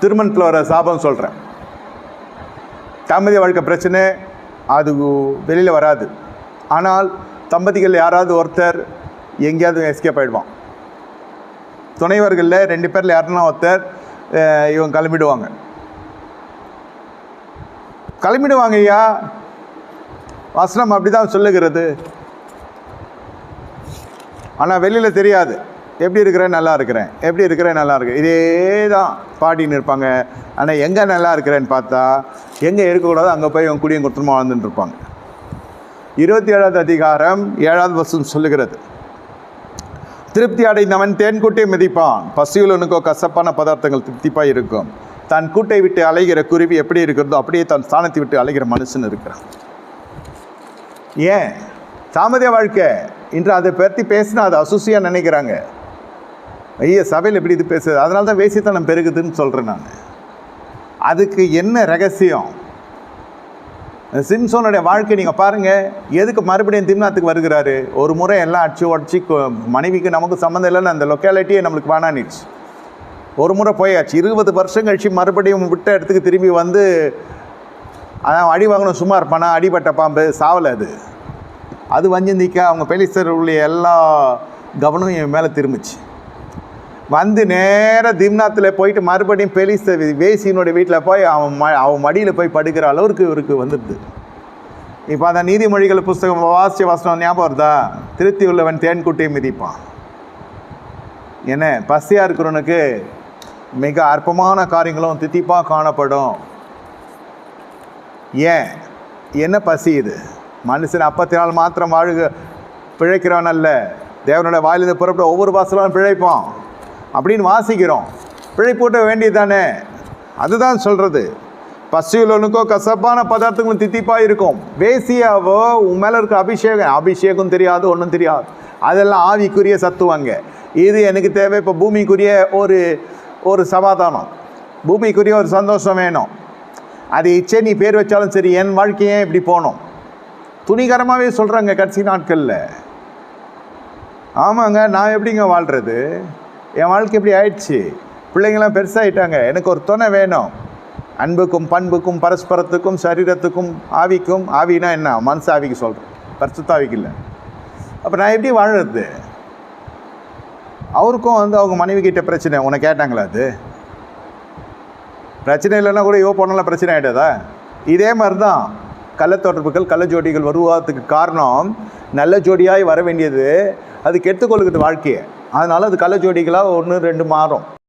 திருமணத்தில் வர சாபம் சொல்கிறேன். தாம்பத்திய வாழ்க்கை பிரச்சனை அது வெளியில் வராது. ஆனால் தம்பதிகள் யாராவது ஒருத்தர் எங்கேயாவது எஸ்கேப் ஆகிடுவான். துணைவர்களில் 2 பேரில் யாருன்னா ஒருத்தர் இவங்க கிளம்பிடுவாங்க ஐயா. வசனம் அப்படி தான் சொல்லுகிறது. ஆனால் வெளியில் தெரியாது. எப்படி இருக்கிறேன், நல்லா இருக்கிறேன், எப்படி இருக்கிறேன், நல்லா இருக்கிறேன், இதே தான் பாடின்னு இருப்பாங்க. ஆனால் எங்கே நல்லா இருக்கிறேன்னு பார்த்தா எங்கே இருக்கக்கூடாது அங்கே போய் அவங்க குடியும் குற்றமாக வாழ்ந்துட்டு இருப்பாங்க. 27வது அதிகாரம் 7வது வசனம் சொல்லுகிறது, திருப்தி அடைந்தவன் தேன்கூட்டை மிதிப்பான், பசியுள்ளவனுக்கோ கசப்பான பதார்த்தங்கள் திருப்திப்பாக இருக்கும். தன் கூட்டை விட்டு அலைகிற குருவி எப்படி இருக்கிறதோ அப்படியே தன் ஸ்தானத்தை விட்டு அலைகிற மனுஷன் இருக்கிறான். ஏன் தாமதிய வாழ்க்கை இன்று அதை பற்றி பேசினா அது அசுசியாக நினைக்கிறாங்க. ஐயா சபையில் எப்படி இது பேசுது, அதனால தான் வேசித்தனம் பெருகுதுன்னு சொல்கிறேன் நான். அதுக்கு என்ன ரகசியம்? சிம்சோனுடைய வாழ்க்கை நீங்கள் பாருங்கள். எதுக்கு மறுபடியும் திம்னாத்துக்கு வருகிறாரு? ஒரு முறை எல்லாம் அடிச்சு உடச்சி மனைவிக்கு நமக்கு சம்மந்தம் இல்லைன்னு அந்த லொக்காலிட்டியே நம்மளுக்கு வேணான்னுச்சு. ஒரு முறை போயாச்சு. 20 வருஷம் கழிச்சு மறுபடியும் விட்ட இடத்துக்கு திரும்பி வந்து அதான் அடி வாங்கணும். சும்மா இருப்பானா? அடிபட்ட பாம்பு சாவலை. அது வஞ்சிந்திக்க அவங்க பெலிஸ்தருடைய எல்லா கவனமும் என் மேலே திரும்பிச்சு. வந்து நேராக திம்னாத்தில் போயிட்டு மறுபடியும் பெலிஸ்தர் வேசியினுடைய வீட்டில் போய் அவன் மடியில் போய் படுக்கிற அளவுக்கு இவருக்கு வந்துடுது. இப்போ அந்த நீதிமொழிகள் புஸ்தகம் வாசித்த வசனம் ஞாபகம் வருதா? திருப்தி உள்ளவன் தேன்குட்டியை மிதிப்பான். என்ன பசியாக இருக்கிறவனுக்கு மிக அற்பமான காரியங்களும் தித்திப்பாக காணப்படும். ஏன் என்ன பசி இது? மனுஷன் அப்பத்தினால் மாத்திரம் பிழைக்கிறவன் அல்ல, தேவனோட வாயிலிருந்து புறப்பட ஒவ்வொரு வாசலும் பிழைப்பான் அப்படின்னு வாசிக்கிறோம். பிழைப்பூட்ட வேண்டியது தானே. அதுதான் சொல்கிறது. பசியுள்ளவனுக்கோ கசப்பான பதார்த்தங்களும் தித்திப்பாக இருக்கும். வேசியாவோ உன் மேலே இருக்க அபிஷேகம் தெரியாது, ஒன்றும் தெரியாது. அதெல்லாம் ஆவிக்குரிய சத்துவங்க. இது எனக்கு தேவை. இப்போ பூமிக்குரிய ஒரு சமாதானம், பூமிக்குரிய ஒரு சந்தோஷம் வேணும். அது இச்சை நீ பேர் வச்சாலும் சரி, என் வாழ்க்கையே இப்படி போகணும். துணிகரமாகவே சொல்கிறாங்க கடைசி நாட்களில். ஆமாங்க, நான் எப்படிங்க வாழ்கிறது? என் வாழ்க்கை எப்படி ஆயிடுச்சு? பிள்ளைங்களாம் பெருசாகிட்டாங்க. எனக்கு ஒரு துணை வேணும். அன்புக்கும் பண்புக்கும் பரஸ்பரத்துக்கும் சரீரத்துக்கும் ஆவிக்கும். ஆவினா என்ன? மனசு ஆவிக்கு சொல்கிறேன், பரிசுத்த ஆவிக்கு இல்லை. அப்போ நான் எப்படி வாழறது? அவருக்கும் அவங்க மனைவி கிட்ட பிரச்சனை. உன்னை கேட்டாங்களா? அது பிரச்சனை இல்லைன்னா கூட போனாலும் பிரச்சனை ஆகிடாதா? இதே மாதிரி தான் கள்ளத்தொடர்புகள், கள்ள ஜோடிகள் வருவதற்கு காரணம் நல்ல ஜோடியாய் வர வேண்டியது அது கெடுத்துக்கொள்ளுகிறது வாழ்க்கையை. அதனால் அது கள்ள ஜோடிகளாக 1 2 மாறும்.